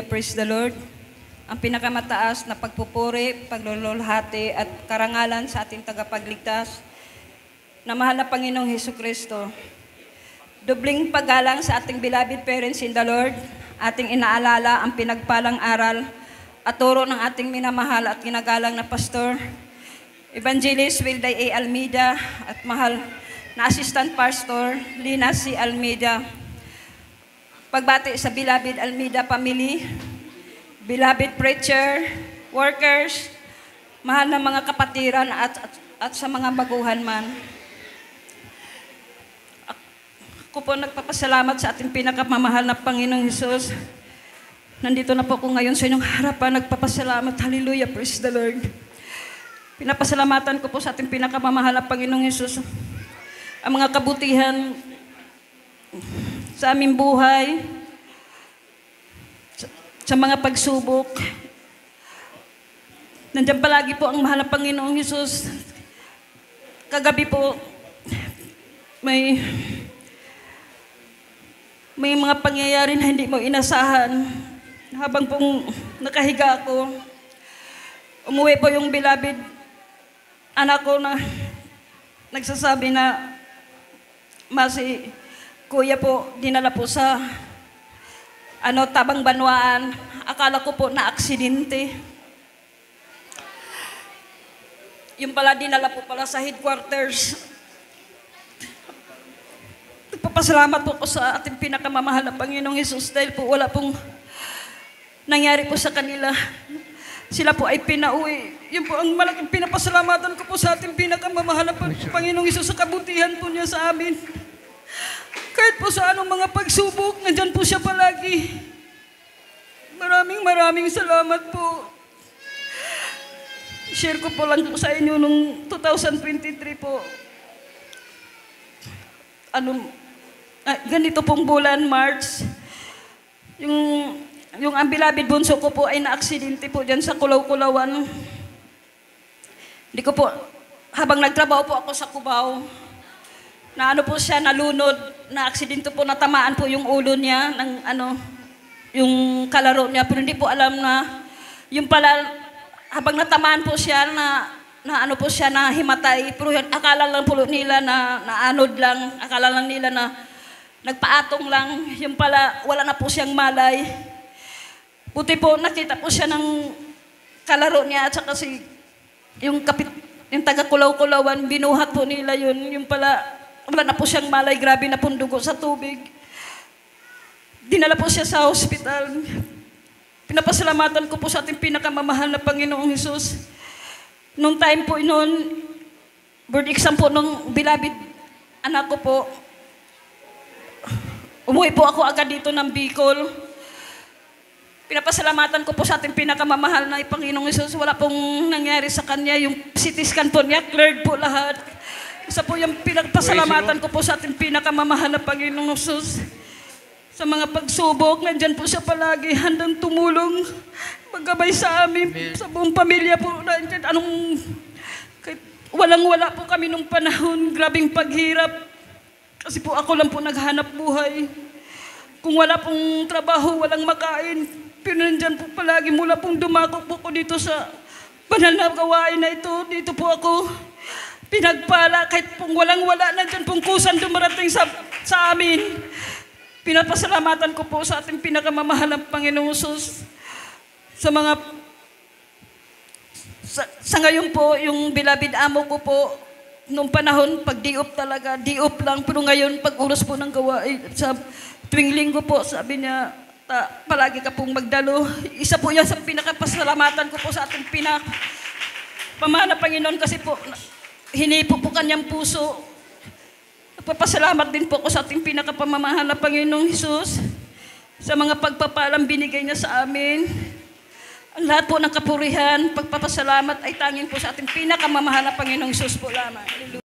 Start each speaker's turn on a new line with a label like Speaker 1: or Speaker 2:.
Speaker 1: Praise the Lord. Ang pinakamataas na pagpupuri, paglululhati at karangalan sa ating tagapagligtas na mahal na Panginoong Hesukristo. Dubling paggalang sa ating beloved parents in the Lord, ating inaalala ang pinagpalang aral at turo ng ating minamahal at ginagalang na pastor, Evangelist Wilday A. Almeida at mahal na Assistant Pastor Lina C. Almeida. Pagbati sa beloved Almeida family, beloved preacher, workers, mahal na mga kapatiran at sa mga baguhan man. Ako po nagpapasalamat sa ating pinakamamahal na Panginoong Hesus. Nandito na po ako ngayon sa inyong harapan, nagpapasalamat. Hallelujah, praise the Lord. Pinapasalamatan ko po sa ating pinakamamahal na Panginoong Hesus ang mga kabutihan sa aming buhay, sa mga pagsubok. Nandiyan palagi po ang mahal na Panginoong Hesus. Kagabi po, may mga pangyayari na hindi mo inasahan. Habang pong nakahiga ako, umuwi po yung beloved anak ko na nagsasabi na, si kuya po, dinala po sa Tabang Banwaan. Akala ko po na aksidente. Yung pala, dinala po pala sa headquarters. Nagpapasalamat po ko sa ating pinakamamahal na Panginoong Hesus dahil po wala pong nangyari po sa kanila. Sila po ay pinauwi. Yun po ang malaking pinapasalamatan ko po sa ating pinakamamahal na Panginoong Hesus sa kabutihan po niya sa amin. Kahit po sa anong mga pagsubok, nandyan po siya palagi. Maraming salamat po. Share ko po lang po sa inyo nung 2023 po. Ganito pong bulan, March. Yung ang beloved bunso ko po ay na-aksidente po dyan sa Kulaw-Kulawan. Hindi ko po, habang nagtrabaho po ako sa Cubao, na po siya, nalunod, na aksidente po, natamaan po yung ulo niya, yung kalaro niya, pero hindi po alam na, yung pala, habang natamaan po siya, po siya, na himatay, pero akala lang po nila na anod lang, akala lang nila na nagpaatong lang, yung pala, wala na po siyang malay. Buti po, nakita po siya ng kalaro niya, at saka yung taga-Kulaw-Kulawan, binuhat po nila yun, yung pala, wala na po siyang malay, grabe na pong dugo sa tubig. Dinala po siya sa hospital. Pinapasalamatan ko po sa ating pinakamamahal na Panginoong Hesus. Nung time po noon, board exam po nung beloved anak ko po, umuwi po ako agad dito ng Bicol. Pinapasalamatan ko po sa ating pinakamamahal na Panginoong Hesus. Wala pong nangyari sa kanya. Yung CT scan po niya, cleared po lahat. Isa po yung pinagpasalamatan ko po sa ating pinakamamahal na Panginoong Hesus. Sa mga pagsubok, nandyan po siya palagi, handang tumulong, maggabay sa amin, sa buong pamilya po. Nandyan, walang-wala po kami nung panahon, grabing paghirap. Kasi po ako lang po naghanap buhay. Kung wala pong trabaho, walang makain. Pero nandyan po palagi, mula pong dumako po ko dito sa banal na gawain na ito, dito po ako pinagpala, kahit pong walang-wala, nandyan pong kusan dumarating sa amin. Pinapasalamatan ko po sa ating pinakamamahal ng Panginoong Hesus. Sa ngayon po, yung beloved amo ko po, nung panahon, pag diop talaga, diop lang. Pero ngayon, pag uros po ng gawain, sa tuwing linggo po, sabi niya, palagi ka pong magdalo. Isa po yan sa pinakapasalamatan ko po sa ating pamahal na Panginoon kasi po, hinipo po kanyang puso. Nagpapasalamat din po ako sa ating pinakapamamahal na Panginoong Hesus sa mga pagpapalang binigay niya sa amin. Ang lahat po ng kapurihan, pagpapasalamat ay tanging po sa ating pinakamamahal na Panginoong Hesus po lamang.